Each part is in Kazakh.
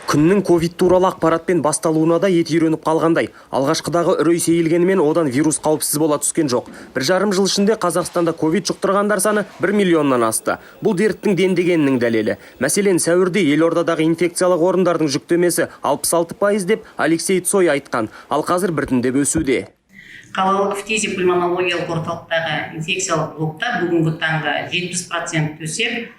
Күннің ковид туралы ақпаратпен басталуына да ет үйреніп қалғандай. Алғашқыдағы үрей сейілгенімен одан вирус қауіпсіз бола түскен жоқ. 1,5 жыл ішінде Қазақстанда ковид жұқтырғандар саны 1 миллионнан асты. Бұл дерттің дендегенінің дәлелі. Мәселен, сәуірде елордадағы инфекциялық орындардың жүктемесі 66% деп Алексей Цой айтқан, ал қазір біртіндеп өсуде. Қалалық фтизиопульмонологиялық орталықтағы инфекциялық блокта бүгінгі таңда 70% төсек,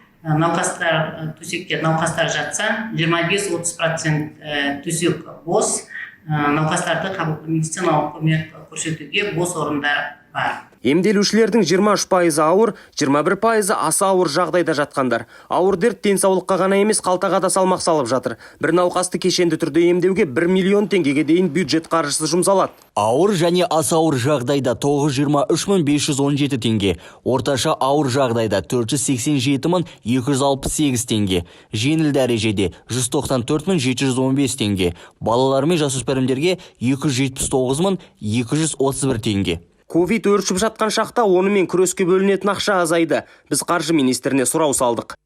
төсекте науқастар жатса, 25-30% төсек бос, науқастарды медициналық көмек көрсетуге бос орындар бар. Емделушілердің 23% ауыр, 21% аса ауыр жағдайда жатқандар. Ауыр дерт денсаулыққа ғана емес, қалтаға да салмақ салып жатыр. Бір науқасты кешенді түрде емдеуге 1 миллион теңгеге дейін бюджет қаржысы жұмсалады. Ауыр және аса ауыр жағдайда 923.517 теңге, орташа ауыр жағдайда 487.268 теңге, жеңіл дәрежеде 194.715 теңге, балалар мен жасөспірімдерге 279.231 теңге. Ковид өршіп жатқан шақта онымен күреске бөлінетін ақша азайды. Біз қаржы министріне сұрау салдық.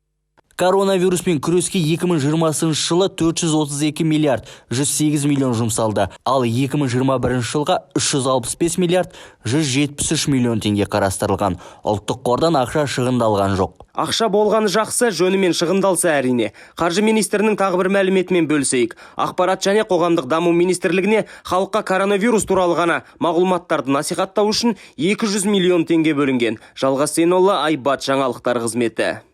Коронавируспен күреске 2020 жылы 432 миллиард 108 миллион жұмсалды, ал 2021 жылға 365 миллиард 173 миллион теңге қарастырылған. Ұлттық қордан ақша шығындалған жоқ. Ақша болғаны жақсы, жөнімен шығындалса әрине. Қаржы министрінің тағы бір мәліметімен бөлісейік. Ақпарат және қоғамдық даму министрлігіне халыққа коронавирус туралы ғана мағлұматтарды насихаттау үшін 200 миллион теңге бөлінген. Жалғас Сенолла, Айбат жаңалықтар қызметі.